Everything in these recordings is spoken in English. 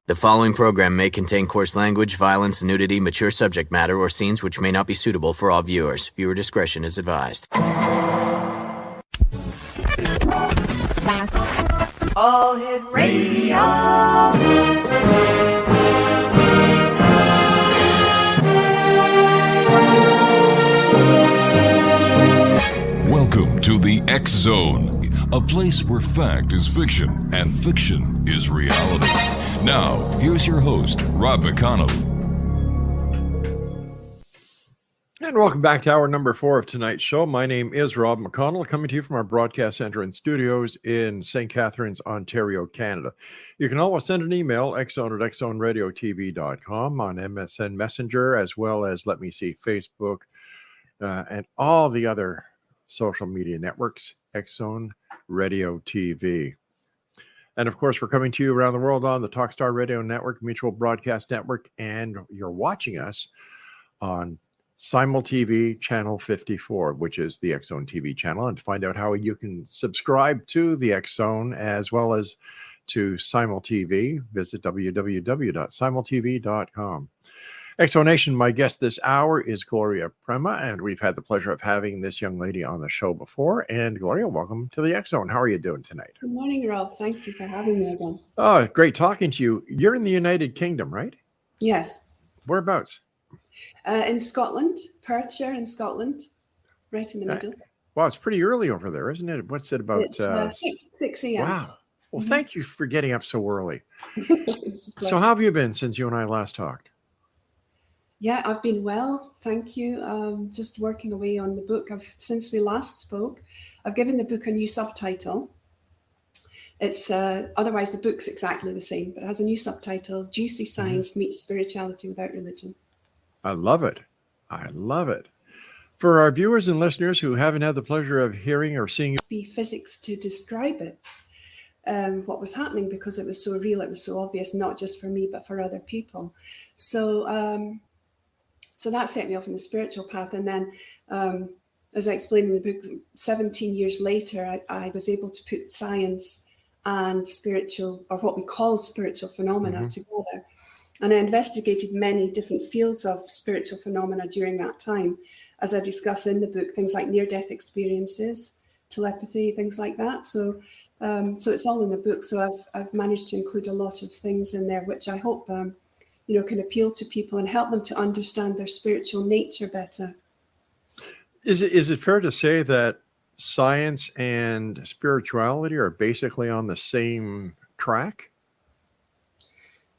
The following program may contain coarse language, violence, nudity, mature subject matter, or scenes which may not be suitable for all viewers. Viewer discretion is advised. All Hit Radio. Welcome to the X Zone, a place where fact is fiction and fiction is reality. Now, here's your host, Rob McConnell. And welcome back to hour number 4 of tonight's show. My name is Rob McConnell, coming to you from our broadcast center and studios in St. Catharines, Ontario, Canada. You can always send an email, xzone@xzoneradiotv.com, on MSN Messenger, as well as, Facebook, and all the other social media networks, X Zone Radio TV. And of course, we're coming to you around the world on the Talkstar Radio Network, Mutual Broadcast Network, and you're watching us on Simul TV channel 54, which is the X Zone TV channel. And to find out how you can subscribe to the X Zone as well as to Simul TV, visit www.simultv.com. Exonation, my guest this hour is Gloria Prema, and we've had the pleasure of having this young lady on the show before. And Gloria, welcome to the X Zone. How are you doing tonight? Good morning, Rob. Thank you for having me again. Oh, great talking to you. You're in the United Kingdom, right? Yes. Whereabouts? In Scotland, Perthshire in Scotland, right in the middle. Wow, it's pretty early over there, isn't it? What's it about? It's 6 a.m. Wow. Well, thank you for getting up so early. It's a pleasure. So how have you been since you and I last talked? Yeah, I've been well. Thank you. Just working away on the book. Since we last spoke, I've given the book a new subtitle. It's otherwise the book's exactly the same, but it has a new subtitle: Juicy Science Meets Spirituality Without Religion. I love it. I love it. For our viewers and listeners who haven't had the pleasure of hearing or seeing Be physics to describe it, what was happening, because it was so real, it was so obvious, not just for me, but for other people. So that set me off in the spiritual path. And then, as I explained in the book, 17 years later, I was able to put science and spiritual, or what we call spiritual phenomena, together. And I investigated many different fields of spiritual phenomena during that time, as I discuss in the book, things like near-death experiences, telepathy, things like that. So it's all in the book. So I've managed to include a lot of things in there, which I hope can appeal to people and help them to understand their spiritual nature better. Is it fair to say that science and spirituality are basically on the same track?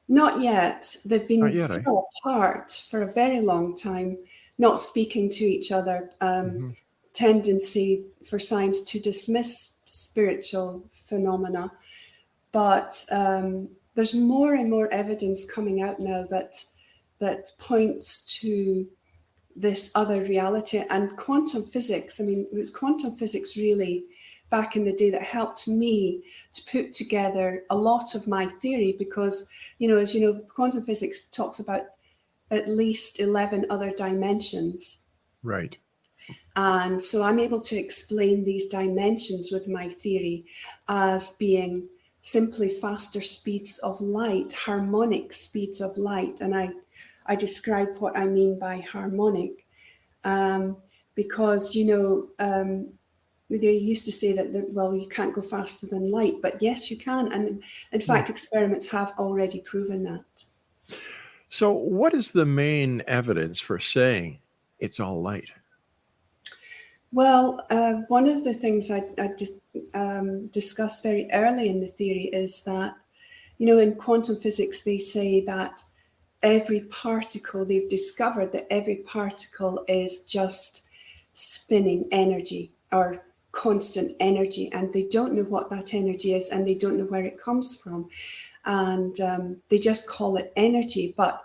Not yet. They've been far apart for a very long time, not speaking to each other. Tendency for science to dismiss spiritual phenomena, but there's more and more evidence coming out now that points to this other reality. And quantum physics, it was quantum physics really back in the day that helped me to put together a lot of my theory, because, as you know, quantum physics talks about at least 11 other dimensions. Right. And so I'm able to explain these dimensions with my theory as being simply faster speeds of light, harmonic speeds of light. And I describe what I mean by harmonic, because, they used to say that, you can't go faster than light, but yes, you can. And in fact, experiments have already proven that. So what is the main evidence for saying it's all light? Well, one of the things I discussed very early in the theory is that, in quantum physics, they say that they've discovered that every particle is just spinning energy, or constant energy, and they don't know what that energy is, and they don't know where it comes from, and they just call it energy. But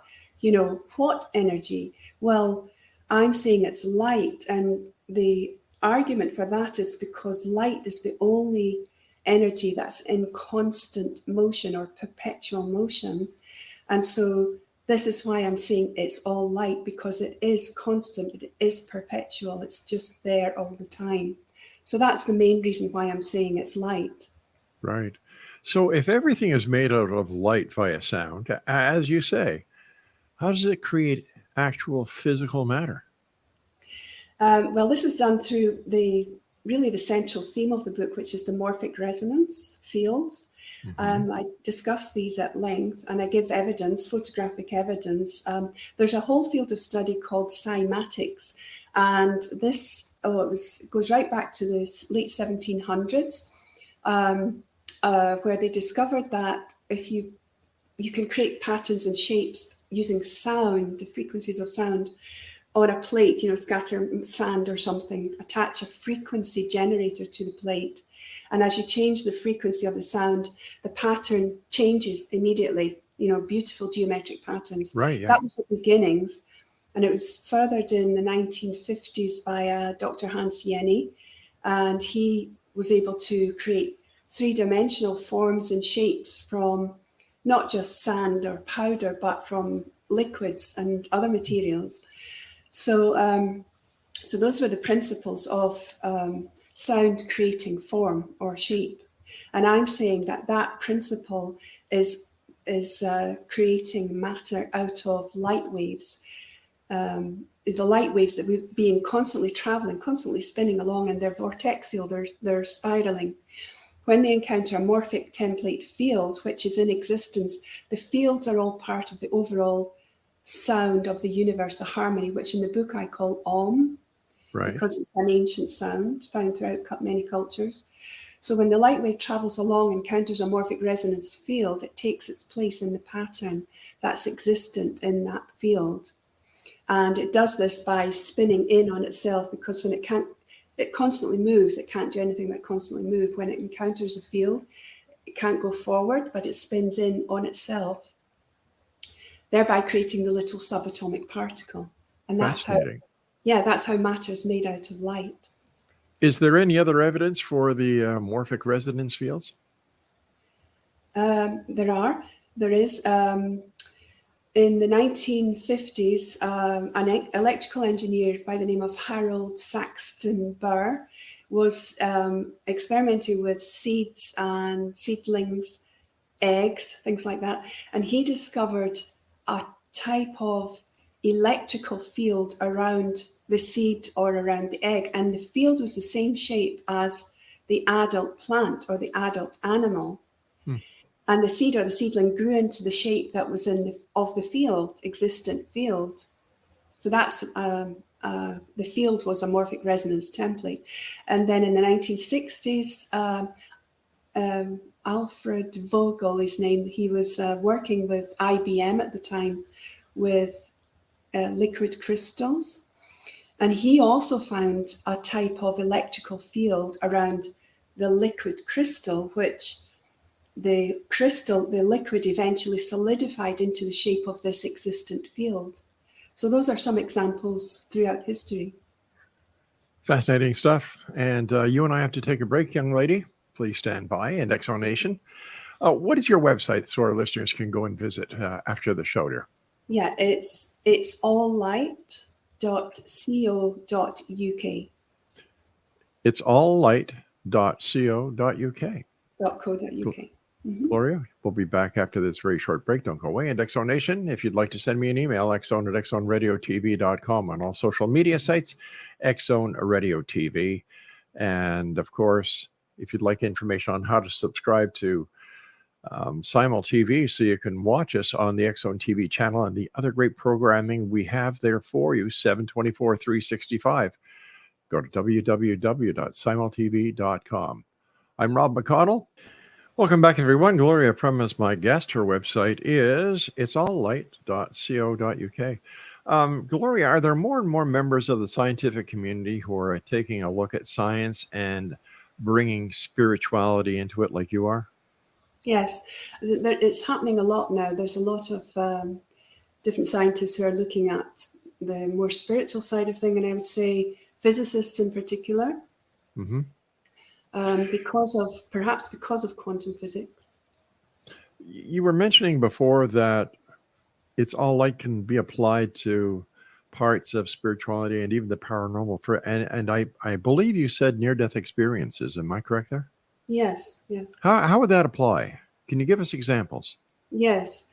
what energy? Well, I'm saying it's light, and the argument for that is because light is the only energy that's in constant motion or perpetual motion. And so this is why I'm saying it's all light, because it is constant, it is perpetual, it's just there all the time. So that's the main reason why I'm saying it's light. Right. So if everything is made out of light via sound, as you say, how does it create actual physical matter? Well, this is done through really the central theme of the book, which is the morphic resonance fields. I discuss these at length, and I give evidence, photographic evidence. There's a whole field of study called cymatics, and this goes right back to the late 1700s, where they discovered that if you can create patterns and shapes using sound, the frequencies of sound, on a plate, scatter sand or something, attach a frequency generator to the plate. And as you change the frequency of the sound, the pattern changes immediately, beautiful geometric patterns. Right, yeah. That was the beginnings. And it was furthered in the 1950s by Dr. Hans Jenny. And he was able to create three-dimensional forms and shapes from not just sand or powder, but from liquids and other materials. So those were the principles of sound creating form or shape. And I'm saying that principle is creating matter out of light waves. The light waves that we've been constantly traveling, constantly spinning along, and they're vortexial, they're spiraling. When they encounter a morphic template field, which is in existence, the fields are all part of the overall sound of the universe, the harmony, which in the book I call Om, right, because it's an ancient sound found throughout many cultures. So when the light wave travels along and encounters a morphic resonance field, it takes its place in the pattern that's existent in that field. And it does this by spinning in on itself, because when it constantly moves, it can't do anything but constantly move. When it encounters a field, it can't go forward, but it spins in on itself, thereby creating the little subatomic particle. And that's how matter is made out of light. Is there any other evidence for the morphic resonance fields? There is. In the 1950s, an electrical engineer by the name of Harold Saxton Burr was experimenting with seeds and seedlings, eggs, things like that. And he discovered a type of electrical field around the seed or around the egg. And the field was the same shape as the adult plant or the adult animal. And the seed or the seedling grew into the shape that was of the field, existent field. So that's the field was a morphic resonance template. And then in the 1960s, Alfred Vogel, his name, he was working with IBM at the time with liquid crystals. And he also found a type of electrical field around the liquid crystal, which the liquid eventually solidified into the shape of this existent field. So those are some examples throughout history. Fascinating stuff. And you and I have to take a break, young lady. Please stand by. And Exo Nation, what is your website so our listeners can go and visit after the show here? Yeah, it's alllight.co.uk. It's alllight.co.uk. .co.uk. Gloria, we'll be back after this very short break. Don't go away. And Exo Nation, if you'd like to send me an email, exone@exoneradiotv.com. On all social media sites, Exone Radio TV. And of course, if you'd like information on how to subscribe to Simul TV so you can watch us on the Exone TV channel and the other great programming we have there for you, 7/24, 365, go to www.simultv.com. I'm Rob McConnell. Welcome back, everyone. Gloria Prema is my guest. Her website is itsalllight.co.uk. Gloria, are there more and more members of the scientific community who are taking a look at science and bringing spirituality into it like you are? Yes, it's happening a lot now. There's a lot of different scientists who are looking at the more spiritual side of things, and I would say physicists in particular. Mm-hmm. Because of quantum physics. You were mentioning before that it's all light can be applied to parts of spirituality and even the paranormal. And I believe you said near-death experiences. Am I correct there? Yes, yes, How would that apply? Can you give us examples? yes.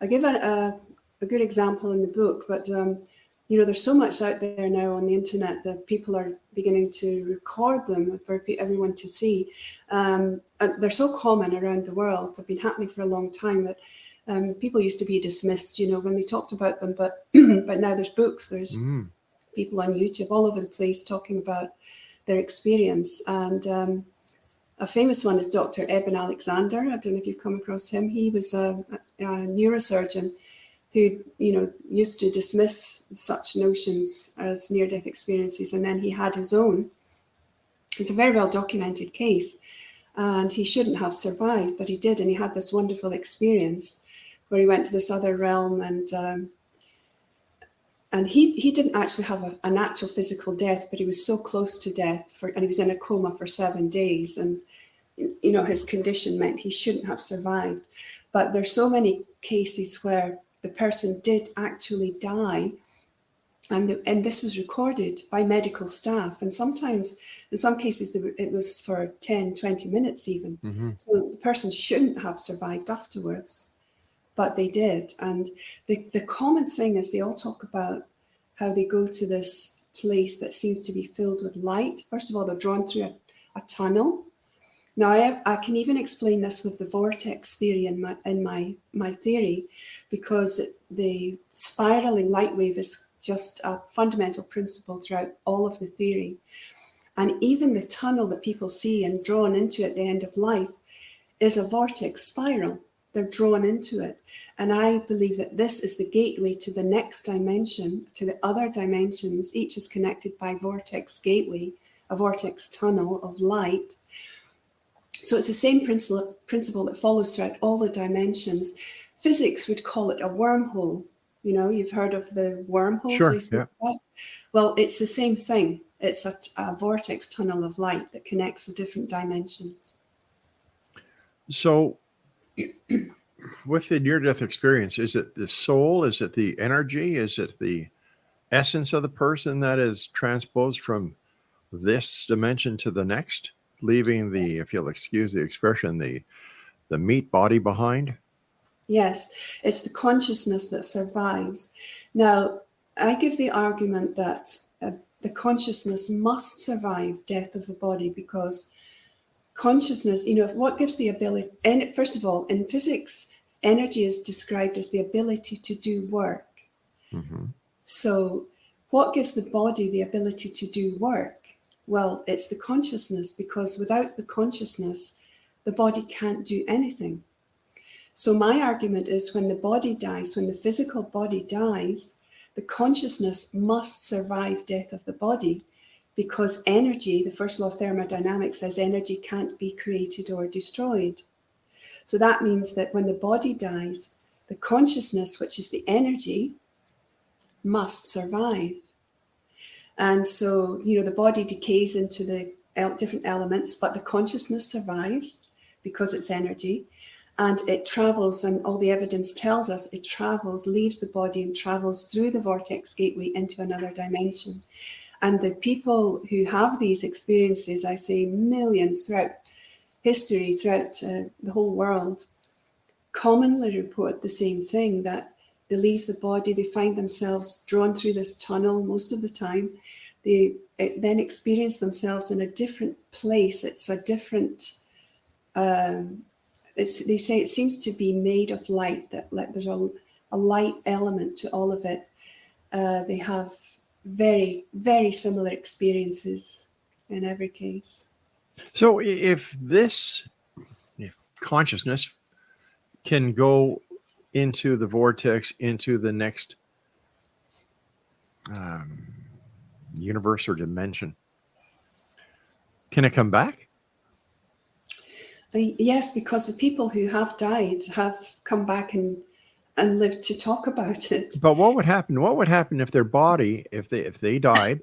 I give a good example in the book, but you know, there's so much out there now on the internet that people are beginning to record them for everyone to see. And they're so common around the world. They've been happening for a long time that people used to be dismissed, you know, when they talked about them. But but now there's books, there's Mm. people on YouTube all over the place talking about their experience. And a famous one is Dr. Eben Alexander. I don't know if you've come across him. He was a neurosurgeon who, you know, used to dismiss such notions as near-death experiences, and then he had his own. It's a very well documented case, and he shouldn't have survived, but he did, and he had this wonderful experience where he went to this other realm, and he didn't actually have an actual physical death, but he was so close to death, and he was in a coma for 7 days, and you know, his condition meant he shouldn't have survived. But there's so many cases where the person did actually die, and this was recorded by medical staff, and sometimes in some cases it was for 10, 20 minutes even. Mm-hmm. So the person shouldn't have survived afterwards, but they did. And the common thing is they all talk about how they go to this place that seems to be filled with light. First of all, they're drawn through a tunnel. Now, I can even explain this with the vortex theory in my theory, because the spiraling light wave is just a fundamental principle throughout all of the theory. And even the tunnel that people see and drawn into at the end of life is a vortex spiral. They're drawn into it. And I believe that this is the gateway to the next dimension, to the other dimensions. Each is connected by vortex gateway, a vortex tunnel of light. So it's the same principle that follows throughout all the dimensions. Physics would call it a wormhole. You know, you've heard of the wormholes Sure, they speak yeah. about? Well, it's the same thing. It's a vortex tunnel of light that connects the different dimensions. So, with the near-death experience, is it the soul? Is it the energy? Is it the essence of the person that is transposed from this dimension to the next, leaving the, if you'll excuse the expression, the meat body behind? Yes, it's the consciousness that survives. Now, I give the argument that the consciousness must survive death of the body, because consciousness, you know, what gives the ability, and first of all, in physics, energy is described as the ability to do work. Mm-hmm. So what gives the body the ability to do work? Well, it's the consciousness, because without the consciousness, the body can't do anything. So my argument is, when the body dies, when the physical body dies, the consciousness must survive death of the body, because energy, the first law of thermodynamics says energy can't be created or destroyed. So that means that when the body dies, the consciousness, which is the energy, must survive. And so, you know, the body decays into the different elements, but the consciousness survives because it's energy. And it travels, and all the evidence tells us it travels, leaves the body and travels through the vortex gateway into another dimension. And the people who have these experiences, I say millions throughout history, throughout the whole world, commonly report the same thing, that they leave the body, they find themselves drawn through this tunnel most of the time. They then experience themselves in a different place. It's a different... they say it seems to be made of light, that there's a light element to all of it. They have very, very similar experiences in every case. So if consciousness can go into the vortex, into the next universe or dimension, can it come back? Yes, because the people who have died have come back and lived to talk about it. But what would happen? What would happen if their body, if they died,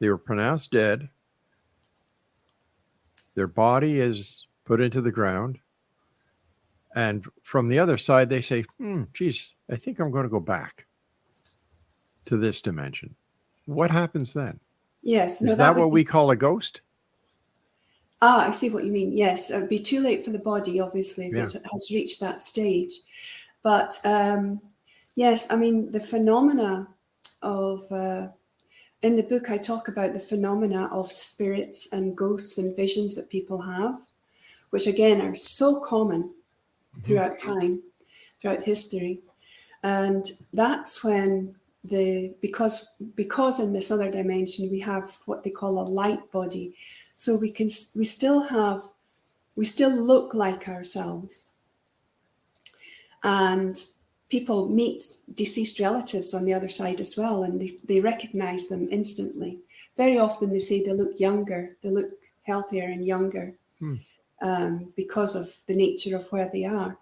they were pronounced dead, their body is put into the ground, and from the other side they say, geez, I think I'm going to go back to this dimension. What happens then? Yes. Is that what we call a ghost? I see what you mean. Yes, it would be too late for the body, obviously, if Yeah. it has reached that stage. But yes, I mean, the phenomena of, in the book, I talk about the phenomena of spirits and ghosts and visions that people have, which again are so common throughout time, throughout history. And that's when because in this other dimension we have what they call a light body, so we still look like ourselves, and people meet deceased relatives on the other side as well, and they recognize them instantly. Very often they say they look younger, they look healthier and younger, because of the nature of where they are.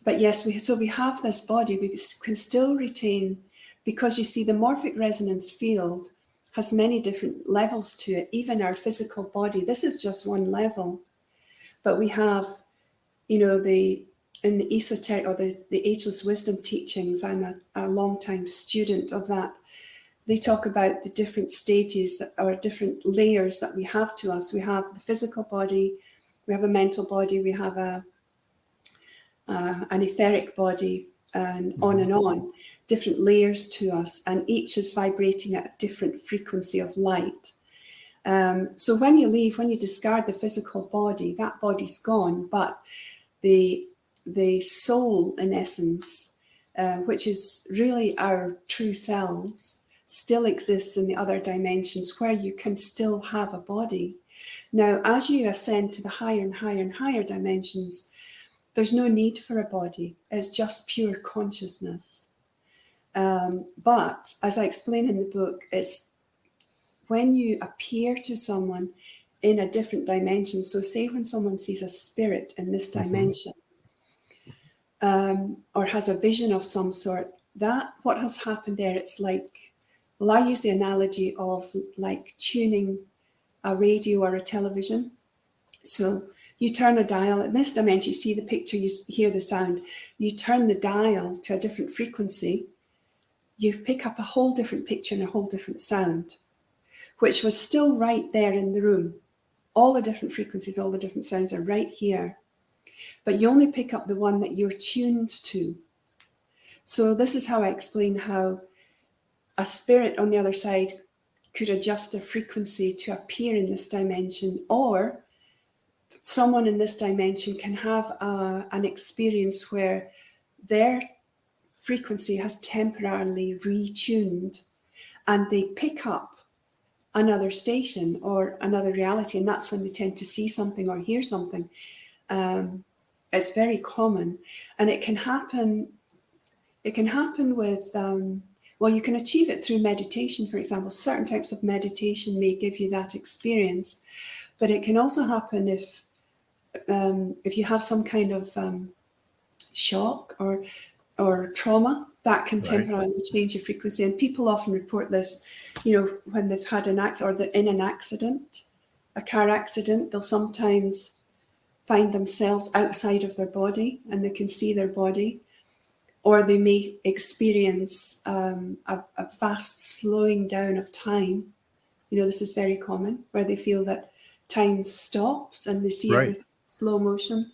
But yes, we have this body, we can still retain, because you see the morphic resonance field has many different levels to it, even our physical body. This is just one level, but we have, in the esoteric or the ageless wisdom teachings, I'm a long time student of that. They talk about the different stages or different layers that we have to us. We have the physical body, we have a mental body, we have an etheric body, and on, different layers to us, and each is vibrating at a different frequency of light. So when you discard the physical body, that body's gone, but the soul, in essence, which is really our true selves, still exists in the other dimensions where you can still have a body. Now, as you ascend to the higher and higher and higher dimensions, there's no need for a body. It's just pure consciousness. But as I explain in the book, it's when you appear to someone in a different dimension. So say when someone sees a spirit in this dimension, or has a vision of some sort, that what has happened there, it's like, well, I use the analogy of like tuning a radio or a television. So you turn a dial, in this dimension, you see the picture, you hear the sound, you turn the dial to a different frequency, you pick up a whole different picture and a whole different sound, which was still right there in the room. All the different frequencies, all the different sounds are right here, but you only pick up the one that you're tuned to. So this is how I explain how a spirit on the other side could adjust their frequency to appear in this dimension, or someone in this dimension can have an experience where their frequency has temporarily retuned and they pick up another station or another reality, and that's when they tend to see something or hear something. It's very common, and it can happen with well, you can achieve it through meditation, for example. Certain types of meditation may give you that experience, but it can also happen if you have some kind of shock or trauma that can temporarily change your frequency. And people often report this, when they've had an accident or they're in an accident, a car accident, they'll sometimes find themselves outside of their body and they can see their body, or they may experience a vast slowing down of time. This is very common, where they feel that time stops and they see everything in slow motion.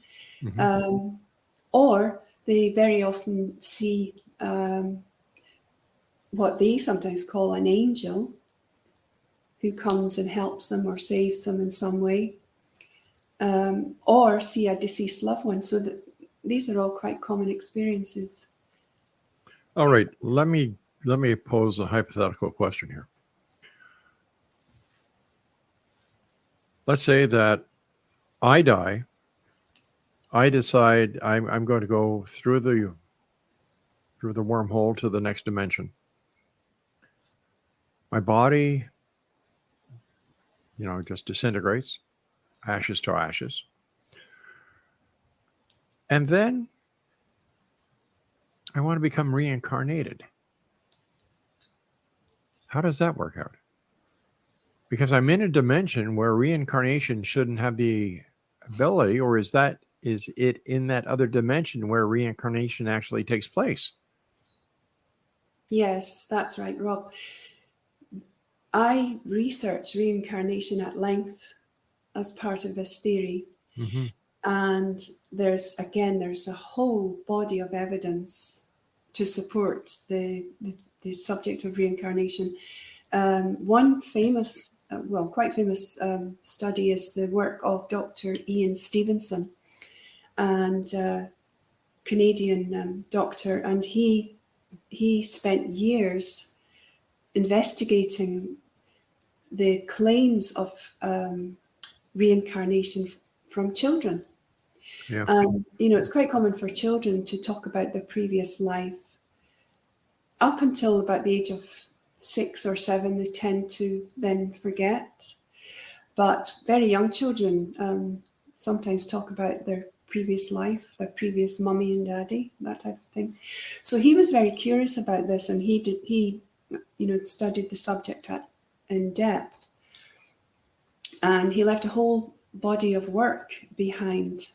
Or they very often see what they sometimes call an angel who comes and helps them or saves them in some way, or see a deceased loved one. So that these are all quite common experiences. All right, let me pose a hypothetical question here. Let's say that I die. I decide I'm going to go through the wormhole to the next dimension. My body, just disintegrates, ashes to ashes. And then I want to become reincarnated. How does that work out? Because I'm in a dimension where reincarnation shouldn't have the ability, or is it in that other dimension where reincarnation actually takes place? Yes, that's right, Rob. I research reincarnation at length as part of this theory. Mm-hmm. And there's a whole body of evidence to support the subject of reincarnation. One famous, quite famous study is the work of Dr. Ian Stevenson, and Canadian doctor, and he spent years investigating the claims of reincarnation from children. Yeah. And, it's quite common for children to talk about their previous life. Up until about the age of 6 or 7, they tend to then forget. But very young children sometimes talk about their previous life, their previous mummy and daddy, that type of thing. So he was very curious about this, and he studied the subject in depth. And he left a whole body of work behind.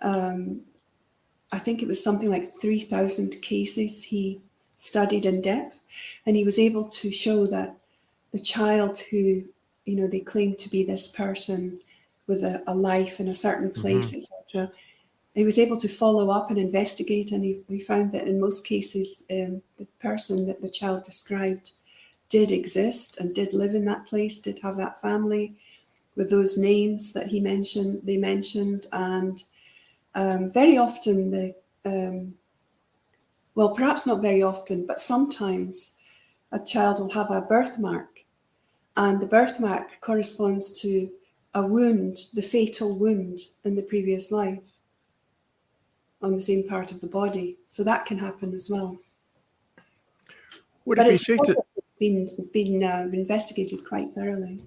I think it was something like 3,000 cases he studied in depth, and he was able to show that the child who, they claimed to be this person with a life in a certain place, etc. He was able to follow up and investigate, and he found that in most cases, the person that the child described did exist and did live in that place, did have that family with those names that they mentioned, and very often perhaps not very often, but sometimes a child will have a birthmark, and the birthmark corresponds to a wound, the fatal wound in the previous life on the same part of the body. So that can happen as well. Would But it be it's safe to been investigated quite thoroughly.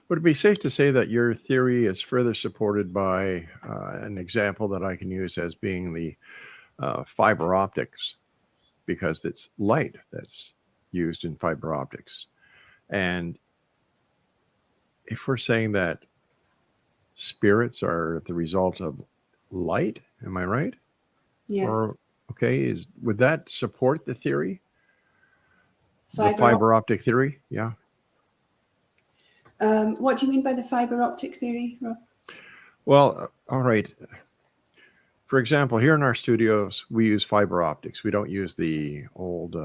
Would it be safe to say that your theory is further supported by an example that I can use as being the fiber optics, because it's light that's used in fiber optics? And if we're saying that spirits are the result of light, am I right? Yes. Or would that support the theory? The Fiber fiber optic theory? Yeah. What do you mean by the fiber optic theory, Rob? Well, all right. For example, here in our studios, we use fiber optics. We don't use the old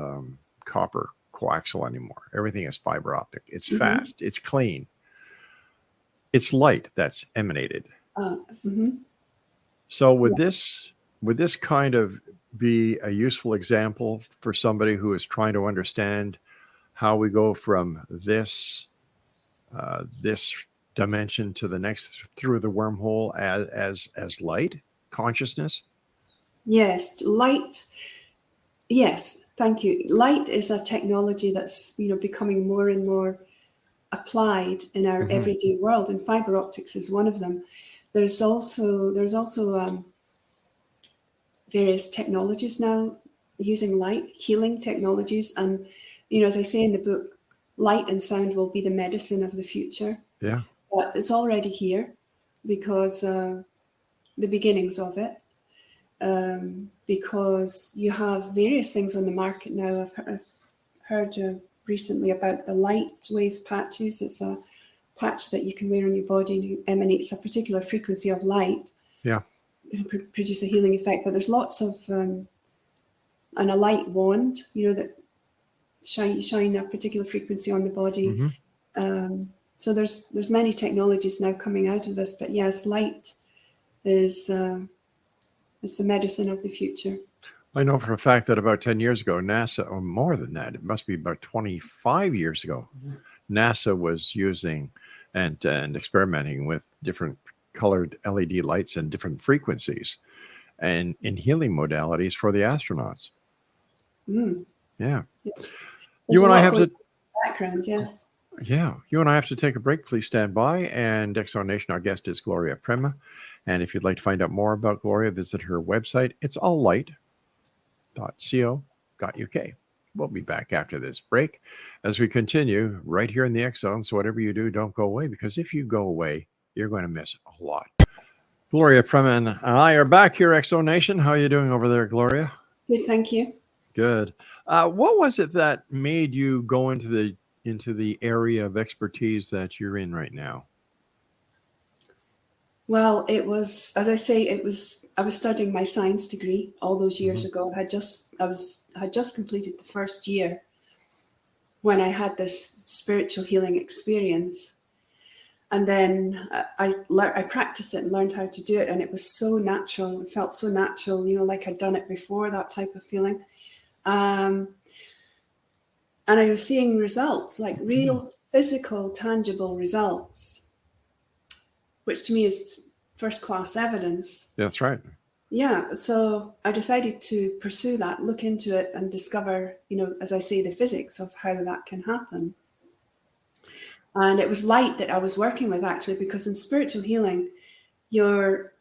copper coaxial anymore. Everything is fiber optic. It's fast. It's clean. It's light that's emanated. So would this kind of be a useful example for somebody who is trying to understand how we go from this dimension to the next through the wormhole as light consciousness? Yes, light. Yes, thank you. Light is a technology that's becoming more and more applied in our everyday world, and fiber optics is one of them. There's also various technologies now using light, healing technologies, and as I say in the book, light and sound will be the medicine of the future. Yeah. But it's already here because the beginnings of it. Because you have various things on the market now. I've heard recently about the light wave patches. It's a patch that you can wear on your body, and it emanates a particular frequency of light. Yeah. And produce a healing effect. But there's lots of and a light wand, that shine a particular frequency on the body. So there's many technologies now coming out of this. But yes, light is the medicine of the future. I know for a fact that about 10 years ago, NASA, or more than that, it must be about 25 years ago, NASA was using and experimenting with different colored LED lights and different frequencies and in healing modalities for the astronauts. Yeah. You and I have to background, yes. Yeah, you and I have to take a break. Please stand by. And Exo Nation, our guest is Gloria Prema. And if you'd like to find out more about Gloria, visit her website. It's alllight.co.uk. We'll be back after this break as we continue right here in the X Zone. So whatever you do, don't go away, because if you go away, you're going to miss a lot. Gloria Prema and I are back here, Exo Nation. How are you doing over there, Gloria? Good, thank you. Good. What was it that made you go into the area of expertise that you're in right now? Well, it was, as I say, I was studying my science degree all those years ago. I had just completed the first year when I had this spiritual healing experience. And then I practiced it and learned how to do it. And it was so natural. It felt so natural, like I'd done it before, that type of feeling. And I was seeing results, like real physical, tangible results, which to me is first-class evidence. That's right. Yeah, so I decided to pursue that, look into it, and discover, as I say, the physics of how that can happen. And it was light that I was working with, actually, because in spiritual healing, you're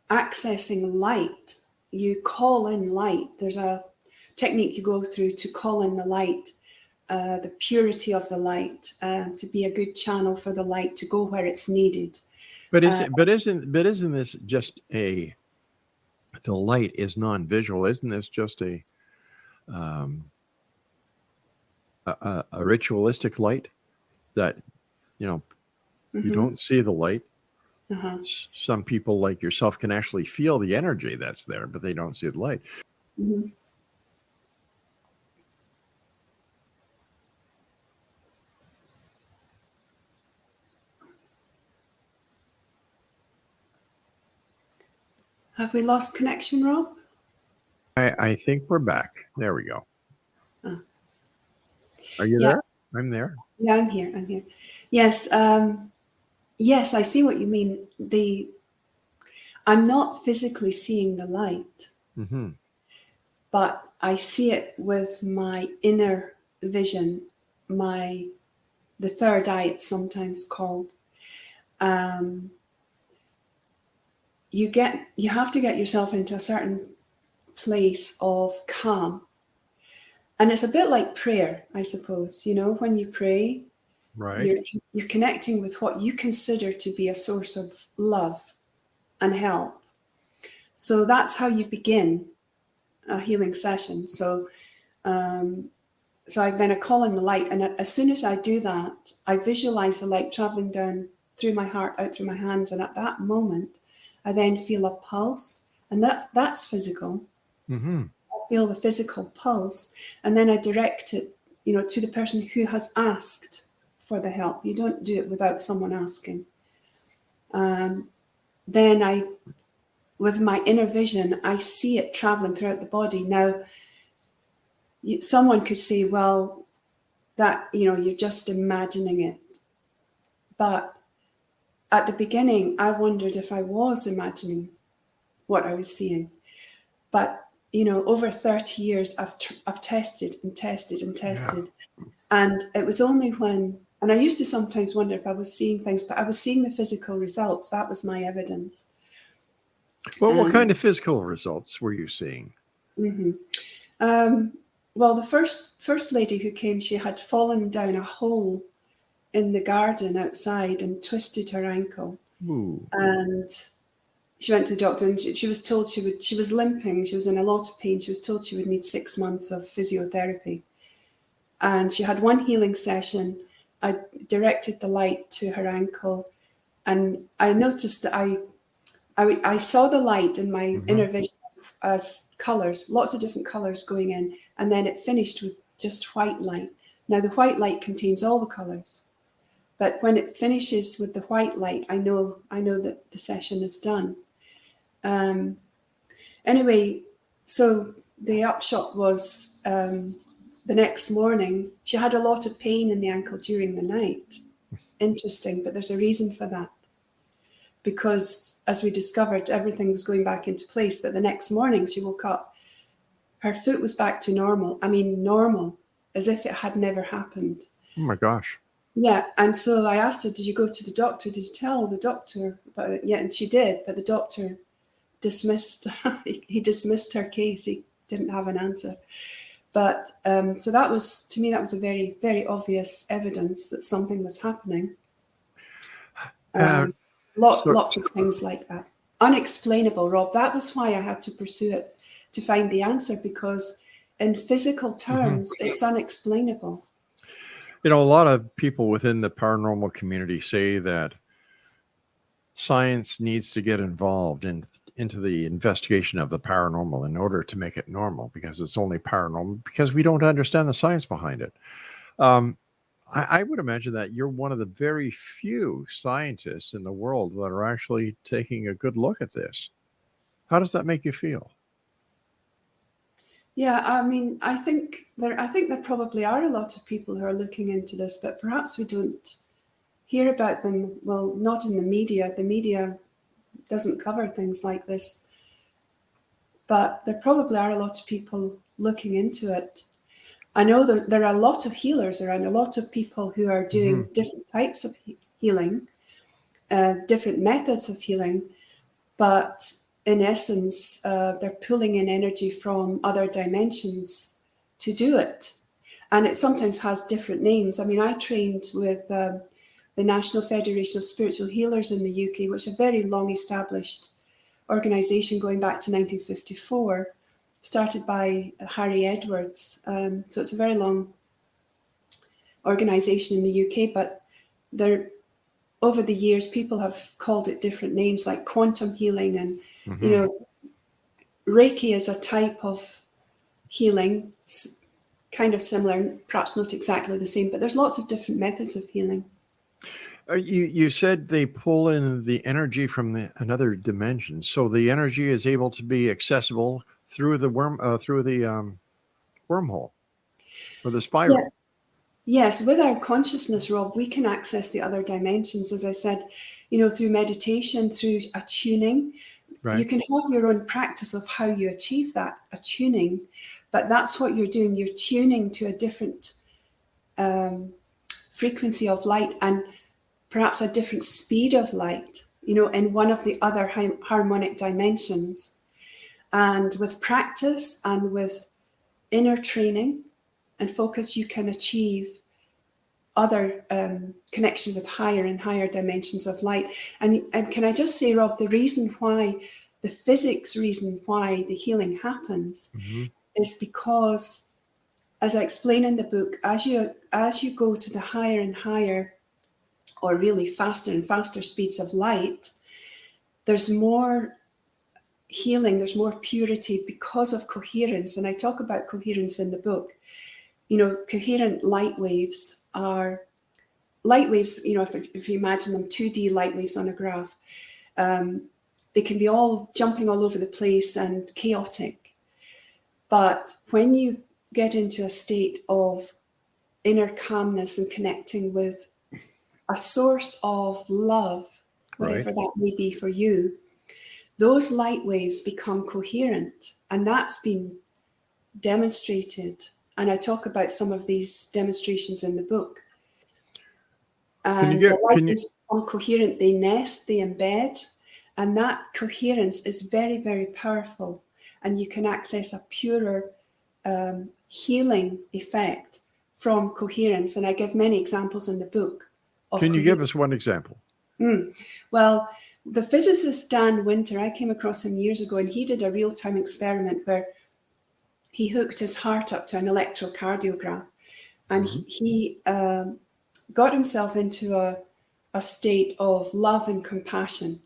accessing light. You call in light. There's a technique you go through to call in the light, the purity of the light, to be a good channel for the light to go where it's needed. But isn't this just the light is non-visual? Isn't this just a ritualistic light that you don't see the light? Some people like yourself can actually feel the energy that's there, but they don't see the light. Have we lost connection, Rob? I think we're back. There we go. Are you there? I'm there. Yeah, I'm here. Yes. Yes, I see what you mean. I'm not physically seeing the light, but I see it with my inner vision, the third eye, it's sometimes called. You have to get yourself into a certain place of calm. And it's a bit like prayer, I suppose. When you pray, right, you're connecting with what you consider to be a source of love and help. So that's how you begin a healing session. So I call in the light, and as soon as I do that, I visualize the light traveling down through my heart, out through my hands, and at that moment, I then feel a pulse, and that's physical. I feel the physical pulse, and then I direct it, to the person who has asked for the help. You don't do it without someone asking. Then with my inner vision, I see it traveling throughout the body. Now, someone could say, well, that, you're just imagining it. But at the beginning, I wondered if I was imagining what I was seeing. But, over 30 years, I've tested and tested and tested. Yeah. And it was only and I used to sometimes wonder if I was seeing things, but I was seeing the physical results. That was my evidence. Well, what kind of physical results were you seeing? Well, the first lady who came, she had fallen down a hole in the garden outside and twisted her ankle. Ooh. And she went to the doctor, and she was told she was limping. She was in a lot of pain. She was told she would need 6 months of physiotherapy. And she had one healing session. I directed the light to her ankle, and I noticed that I saw the light in my inner vision as colors, lots of different colors going in, and then it finished with just white light. Now, the white light contains all the colors, but when it finishes with the white light, I know that the session is done. Anyway, so the upshot was the next morning, she had a lot of pain in the ankle during the night. Interesting, but there's a reason for that. Because as we discovered, everything was going back into place. But the next morning she woke up, her foot was back to normal. I mean, normal, as if it had never happened. Oh my gosh. Yeah. And so I asked her, did you go to the doctor? Did you tell the doctor about it? Yeah, and she did. But the doctor dismissed her case. He didn't have an answer. But so that was, to me, that was a very, very obvious evidence that something was happening. Lots of things like that. Unexplainable, Rob. That was why I had to pursue it, to find the answer, because in physical terms, it's unexplainable. A lot of people within the paranormal community say that science needs to get involved into the investigation of the paranormal in order to make it normal, because it's only paranormal because we don't understand the science behind it. I would imagine that you're one of the very few scientists in the world that are actually taking a good look at this. How does that make you feel? Yeah, I mean, I think there probably are a lot of people who are looking into this, but perhaps we don't hear about them. Well, not in the media. The media doesn't cover things like this, but there probably are a lot of people looking into it. I know there are a lot of healers around, a lot of people who are doing different types of healing, different methods of healing, but in essence, they're pulling in energy from other dimensions to do it. And it sometimes has different names. I mean, I trained with the National Federation of Spiritual Healers in the UK, which is a very long established organisation going back to 1954, started by Harry Edwards. So it's a very long organisation in the UK, but over the years, people have called it different names like quantum healing, and you know, Reiki is a type of healing, kind of similar, perhaps not exactly the same, but there's lots of different methods of healing. You said they pull in the energy from another dimension, so the energy is able to be accessible through the wormhole or the spiral. Yeah. Yes, with our consciousness, Rob, we can access the other dimensions, as I said, through meditation, through attuning. Right. You can have your own practice of how you achieve that attuning, but that's what you're doing. You're tuning to a different frequency of light and perhaps a different speed of light, in one of the other harmonic dimensions. And with practice and with inner training and focus, you can achieve other connection with higher and higher dimensions of light. And can I just say, Rob, the physics reason why the healing happens is because, as I explain in the book, as you go to the higher and higher, or really faster and faster speeds of light, there's more healing, there's more purity because of coherence. And I talk about coherence in the book. Coherent light waves are light waves, if you imagine them 2D light waves on a graph, they can be all jumping all over the place and chaotic. But when you get into a state of inner calmness and connecting with a source of love, whatever that may be for you, those light waves become coherent. And that's been demonstrated. And I talk about some of these demonstrations in the book. And the light waves become coherent, they nest, they embed, and that coherence is very, very powerful. And you can access a purer healing effect from coherence. And I give many examples in the book. Can you give us one example? Well, the physicist Dan Winter, I came across him years ago, and he did a real-time experiment where he hooked his heart up to an electrocardiograph, and he got himself into a state of love and compassion.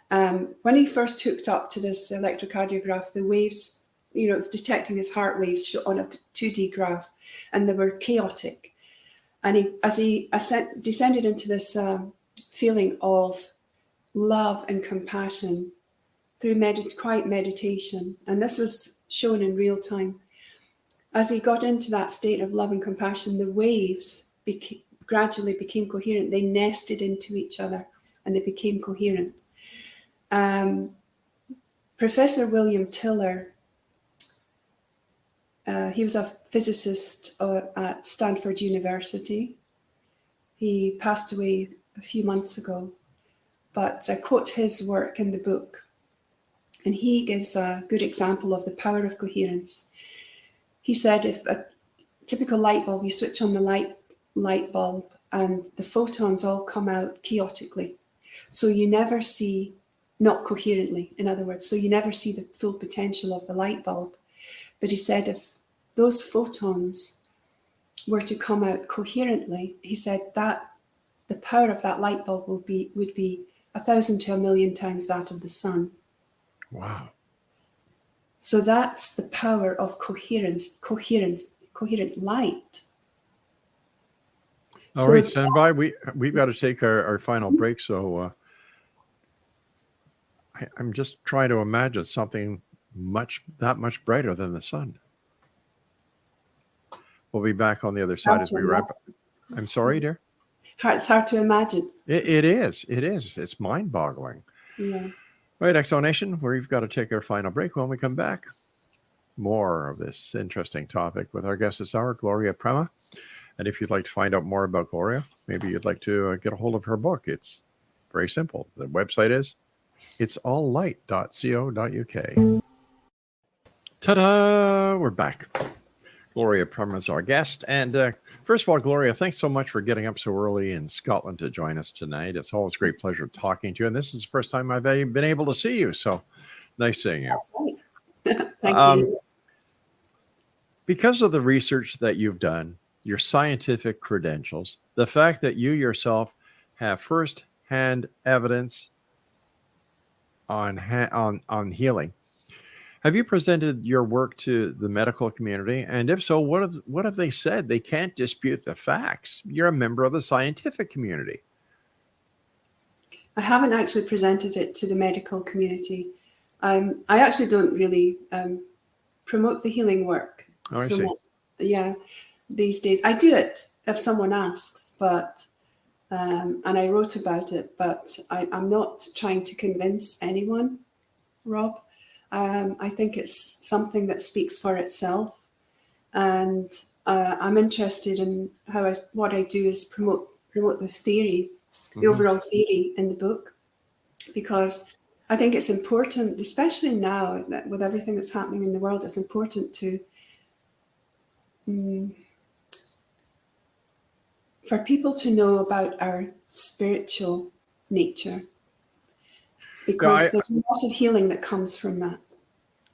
When he first hooked up to this electrocardiograph, the waves, it was detecting his heart waves on a 2D graph, and they were chaotic. And as he descended into this feeling of love and compassion through quiet meditation, and this was shown in real time, as he got into that state of love and compassion, the waves gradually became coherent. They nested into each other and they became coherent. Professor William Tiller, he was a physicist at Stanford University. He passed away a few months ago, but I quote his work in the book, and he gives a good example of the power of coherence. He said, if a typical light bulb, you switch on the light bulb and the photons all come out chaotically. So you never see, not coherently, in other words, so you never see the full potential of the light bulb. But he said, if those photons were to come out coherently, he said that the power of that light bulb would be 1,000 to 1,000,000 times that of the sun. Wow. So that's the power of coherent light. All right, stand by. We've got to take our final break. So I'm just trying to imagine something that much brighter than the sun. We'll be back on the other side as we wrap up. I'm sorry, dear. It's hard to imagine. It is. It's mind-boggling. Yeah. Right, Exonation, we've got to take our final break. When we come back, more of this interesting topic with our guest this hour, Gloria Prema. And if you'd like to find out more about Gloria, maybe you'd like to get a hold of her book. It's very simple. The website is itsalllight.co.uk. Ta-da! We're back. Gloria Prema is our guest. And first of all, Gloria, thanks so much for getting up so early in Scotland to join us tonight. It's always a great pleasure talking to you. And this is the first time I've been able to see you. So nice seeing you. That's right. Thank you. Because of the research that you've done, your scientific credentials, the fact that you yourself have first-hand evidence on healing, have you presented your work to the medical community? And if so, what have they said? They can't dispute the facts. You're a member of the scientific community. I haven't actually presented it to the medical community. I actually don't really promote the healing work so much. Yeah, these days I do it if someone asks, but and I wrote about it, but I'm not trying to convince anyone, Rob. I think it's something that speaks for itself, and I'm interested in what I do is promote the theory, the overall theory in the book, because I think it's important, especially now that with everything that's happening in the world, it's important to for people to know about our spiritual nature, because there's a lot of healing that comes from that.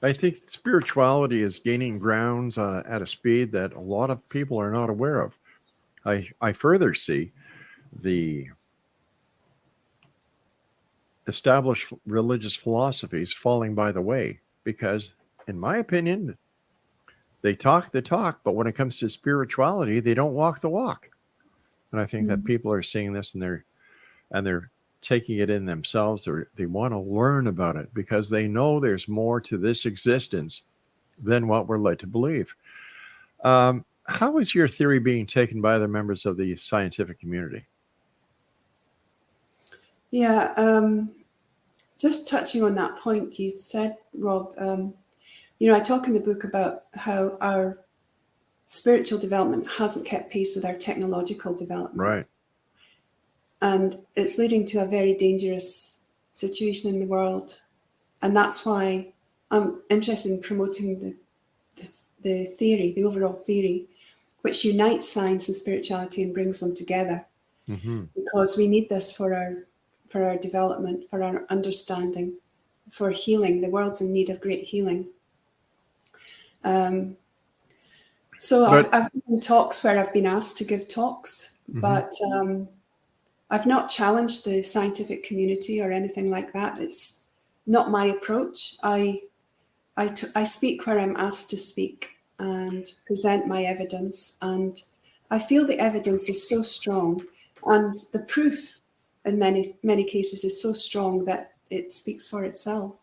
I think spirituality is gaining grounds at a speed that a lot of people are not aware of. I further see the established religious philosophies falling by the way, because in my opinion, they talk the talk, but when it comes to spirituality, they don't walk the walk. And I think that people are seeing this and they're taking it in themselves. They want to learn about it because they know there's more to this existence than what we're led to believe. How is your theory being taken by other members of the scientific community? Yeah, just touching on that point you said, Rob, I talk in the book about how our spiritual development hasn't kept pace with our technological development. Right. And it's leading to a very dangerous situation in the world. And that's why I'm interested in promoting the theory, the overall theory, which unites science and spirituality and brings them together. Because we need this for our development, for our understanding, for healing. The world's in need of great healing. So I've given talks where I've been asked to give talks, but I've not challenged the scientific community or anything like that. It's not my approach. I speak where I'm asked to speak and present my evidence. And I feel the evidence is so strong, and the proof in many cases is so strong that it speaks for itself.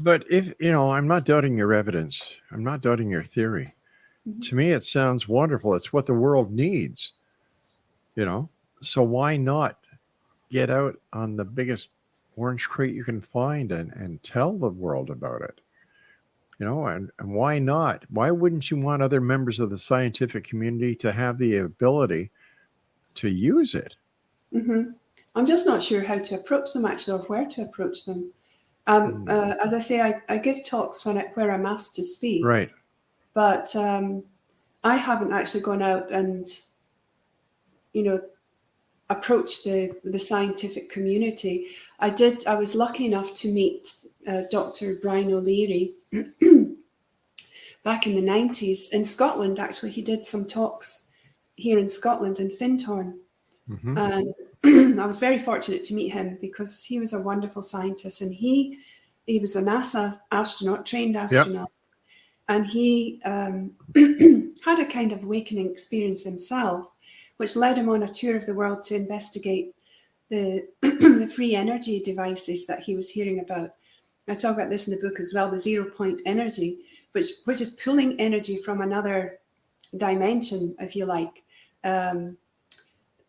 But if, I'm not doubting your evidence. I'm not doubting your theory. To me, it sounds wonderful. It's what the world needs, So why not get out on the biggest orange crate you can find and tell the world about it? And why not? Why wouldn't you want other members of the scientific community to have the ability to use it? I'm just not sure how to approach them, actually, or where to approach them. As I say, I give talks where I'm asked to speak. Right. But I haven't actually gone out and, approached the scientific community. I was lucky enough to meet Dr. Brian O'Leary back in the 90s in Scotland. Actually, he did some talks here in Scotland in Findhorn. And I was very fortunate to meet him because he was a wonderful scientist, and he was a NASA astronaut, trained astronaut, and he had a kind of awakening experience himself, which led him on a tour of the world to investigate the the free energy devices that he was hearing about. I talk about this in the book as well, the 0 point energy, which is pulling energy from another dimension, if you like.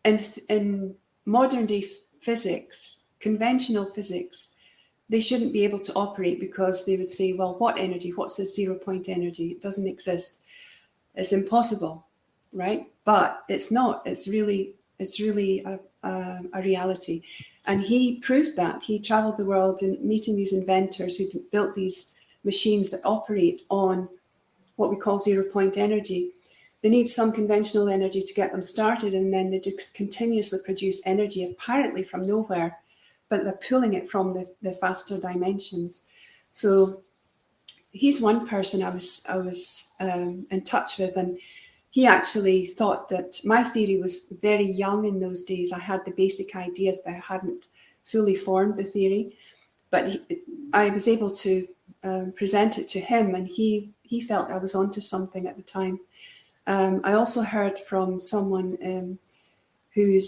In modern day physics, conventional physics, they shouldn't be able to operate because they would say, well, what energy? What's this 0 point energy? It doesn't exist. It's impossible, right? But it's not. It's really a reality. And he proved that. He traveled the world and meeting these inventors who built these machines that operate on what we call 0 point energy. They need some conventional energy to get them started, and then they just continuously produce energy apparently from nowhere, but they're pulling it from the faster dimensions. So he's one person I was in touch with, and he actually thought that my theory was very young in those days. I had the basic ideas, but I hadn't fully formed the theory. But I was able to present it to him, and he felt I was onto something at the time. I also heard from someone who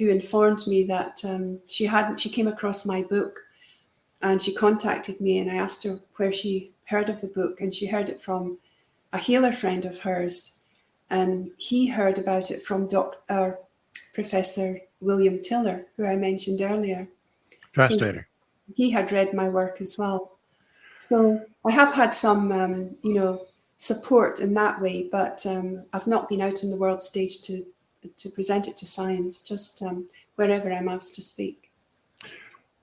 informed me that she came across my book, and she contacted me, and I asked her where she heard of the book, and she heard it from a healer friend of hers, and he heard about it from Professor William Tiller, who I mentioned earlier. Fascinating. So he had read my work as well. So I have had some, support in that way, but I've not been out on the world stage to present it to science, just wherever I'm asked to speak.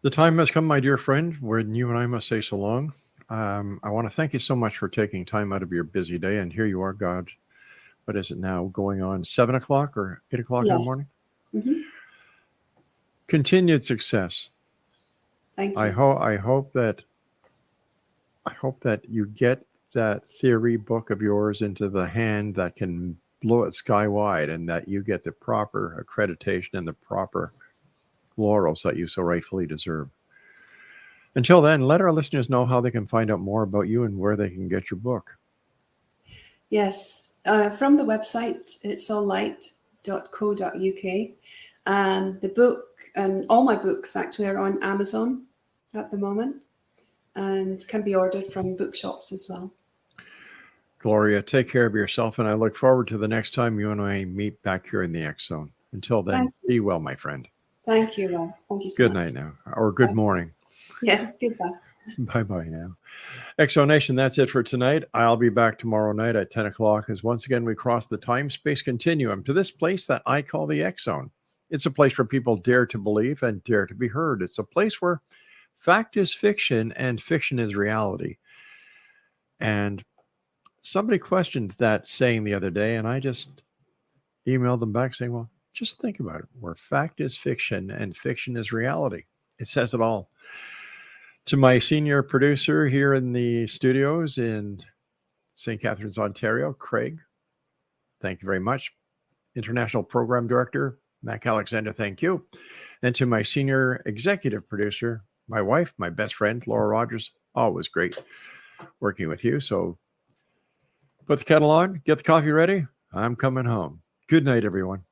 The time has come, my dear friend, when you and I must say so long. I want to thank you so much for taking time out of your busy day. And here you are, God. What is it now? Going on 7 o'clock or 8 o'clock in the morning? Mm-hmm. Continued success. Thank you. I hope that you get that theory book of yours into the hand that can blow it sky wide, and that you get the proper accreditation and the proper laurels that you so rightfully deserve. Until then, let our listeners know how they can find out more about you and where they can get your book. Yes, from the website, it's alllight.co.uk. And the book, and all my books actually are on Amazon at the moment and can be ordered from bookshops as well. Gloria, take care of yourself, and I look forward to the next time you and I meet back here in the X Zone. Until then, be well, my friend. Thank you, Rob. Thank you so much. Good night now, or good morning. Yes, goodbye. Bye-bye now. X Zone Nation, that's it for tonight. I'll be back tomorrow night at 10 o'clock as once again we cross the time-space continuum to this place that I call the X Zone. It's a place where people dare to believe and dare to be heard. It's a place where fact is fiction and fiction is reality. And somebody questioned that saying the other day, and I just emailed them back saying, well, just think about it. Where fact is fiction and fiction is reality. It says it all. To my senior producer here in the studios in St. Catharines, Ontario, Craig, thank you very much. International Program Director, Mac Alexander, thank you. And to my senior executive producer, my wife, my best friend, Laura Rogers, always great working with you. So put the kettle on, get the coffee ready. I'm coming home. Good night, everyone.